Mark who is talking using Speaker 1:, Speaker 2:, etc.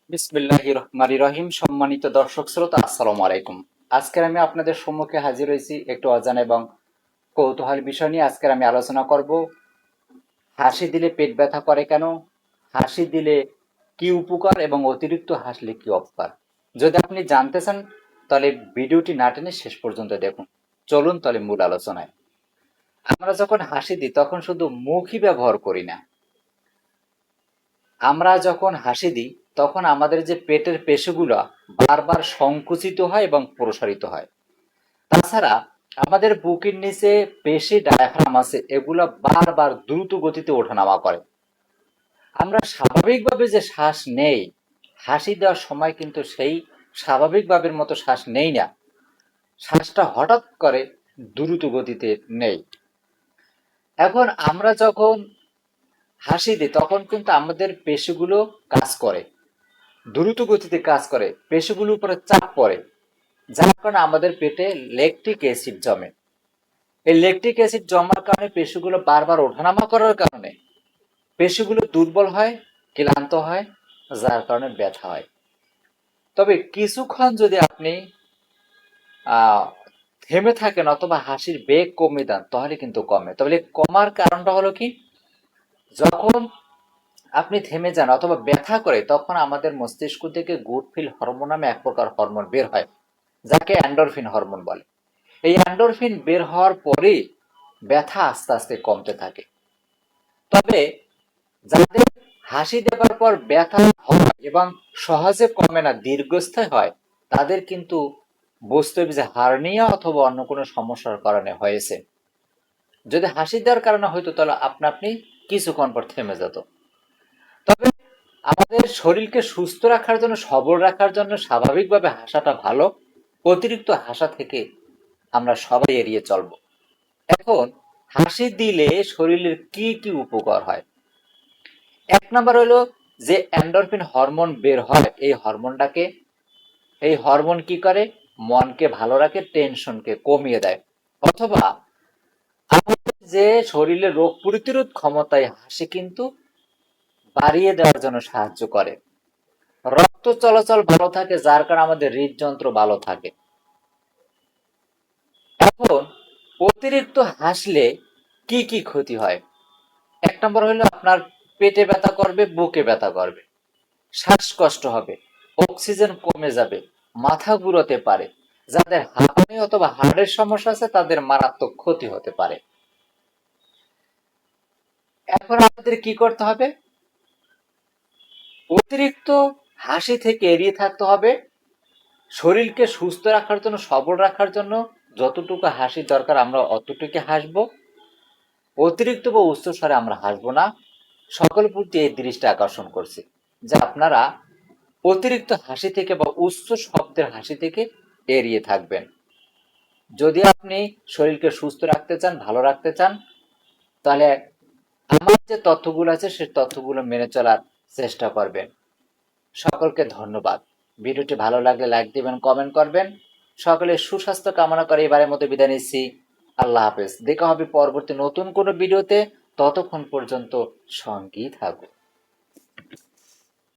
Speaker 1: বিসমিল্লাহির রহমানির রহিম। সম্মানিত দর্শক শ্রোতা, আসসালামু আলাইকুম। আজকের আমি আপনাদের সম্মুখে হাজির হয়েছি একটু অজানা এবং কৌতূহল বিষয় নিয়ে। আজকের আমি আলোচনা করব হাসি দিলে পেট ব্যথা করে কেন, হাসি দিলে কি উপকার এবং অতিরিক্ত হাসলে কি অপকার। যদি আপনি জানতে চান তাহলে ভিডিওটি না টেনে শেষ পর্যন্ত দেখুন। চলুন তাহলে মূল আলোচনায়। আমরা যখন হাসি দিই তখন শুধু মুখই ব্যবহার করি না, আমরা যখন হাসি দিই তখন আমাদের যে পেটের পেশিগুলো বারবার সংকুচিত হয় এবং প্রসারিত হয়। তাছাড়া আমাদের বুকের নিচে পেশি ডায়াফ্রাম আছে, এগুলো বারবার দ্রুত গতিতে ওঠানামা করে। আমরা স্বাভাবিকভাবে যে শ্বাস নেই, হাসি দেওয়ার সময় কিন্তু সেই স্বাভাবিকভাবের মতো শ্বাস নেই না, শ্বাসটা হঠাৎ করে দ্রুত গতিতে নেই। এখন আমরা যখন হাসি দিই তখন কিন্তু আমাদের পেশিগুলো কাজ করে, দ্রুত গতিতে কাজ করে, পেশিগুলোর উপরে চাপ পড়ে, যার কারণে আমাদের পেটে ল্যাকটিক অ্যাসিড জমে। এই ল্যাকটিক অ্যাসিড জমার কারণে পেশিগুলো বারবার ওঠানামা করার কারণে পেশিগুলো দুর্বল হয়, ক্লান্ত হয়, যার কারণে ব্যথা হয়। তবে কিছুক্ষণ যদি আপনি আহ থেমে থাকেন অথবা হাসির বেগ কমে দেন তাহলে কিন্তু কমে। তবে কমার কারণটা হলো কি, যখন আপনি থেমে যান অথবা ব্যথা করে তখন আমাদের মস্তিষ্ক থেকে গুড ফিল হরমোন নামে এক প্রকার হরমোন বের হয়, যাকে এন্ডোরফিন হরমোন বলে। এই এন্ডোরফিন বের হওয়ার পরেই ব্যথা আস্তে আস্তে কমতে থাকে। তবে যাদের হাসি দেবার পর ব্যথা হয় এবং সহজে কমে না, দীর্ঘস্থায়ী হয়, তাদের কিন্তু বুঝতে হবে যে হার্নিয়া অথবা অন্য কোনো সমস্যার কারণে হয়েছে। যদি হাসি দেওয়ার কারণে হয়তো তাহলে আপনি কিছুক্ষণ পর থেমে যেত। তবে আমাদের শরীরকে সুস্থ রাখার জন্য, সবল রাখার জন্য স্বাভাবিকভাবে হাসাটা ভালো। অতিরিক্ত হাসা থেকে আমরা সবাই এড়িয়ে চলবো। এখন হাসি দিলে শরীরের কি কি উপকার হয়। এক নাম্বার হলো যে এন্ডোরফিন হরমোন বের হয়, এই হরমোন কি করে, মনকে ভালো রাখে, টেনশনকে কমিয়ে দেয়। অথবা আমাদের যে শরীরে রোগ প্রতিরোধ ক্ষমতায় হাসি কিন্তু বাড়িয়ে দেওয়ার জন্য সাহায্য করে। রক্ত চলাচল ভালো থাকে, যার কারণে আমাদের হৃদযন্ত্র ভালো থাকে। এখন অতিরিক্ত হাসলে কি কি ক্ষতি হয়। এক নম্বর হলো আপনার পেটে ব্যথা করবে, বুকে ব্যথা করবে, শ্বাসকষ্ট হবে, অক্সিজেন কমে যাবে, মাথা ঘুরোতে পারে। যাদের হাঁপানি অথবা হার্টের সমস্যা আছে তাদের মারাত্মক ক্ষতি হতে পারে। এখন আমাদের কি করতে হবে, অতিরিক্ত হাসি থেকে এড়িয়ে থাকতে হবে। শরীরকে সুস্থ রাখার জন্য, সবল রাখার জন্য যতটুকু হাসির দরকার আমরা অতটুকু হাসবো। অতিরিক্ত বা উচ্চ স্বরে আমরা হাসবো না। সকল প্রতি এই দৃষ্টি আকর্ষণ করছি যে আপনারা অতিরিক্ত হাসি থেকে বা উচ্চ শব্দের হাসি থেকে এড়িয়ে থাকবেন। যদি আপনি শরীরকে সুস্থ রাখতে চান, ভালো রাখতে চান, তাহলে আমার যে তথ্যগুলো আছে সেই তথ্যগুলো মেনে চলার চেষ্টা করবেন। সকলকে ধন্যবাদ। ভিডিওটি ভালো লাগলে লাইক দিবেন, কমেন্ট করবেন। সকলের সুস্বাস্থ্য কামনা করে এবারের মতো বিদায় নিচ্ছি। আল্লাহ হাফেজ। দেখা হবে পরবর্তী নতুন কোনো ভিডিওতে। ততক্ষণ পর্যন্ত সঙ্গেই থাকুন।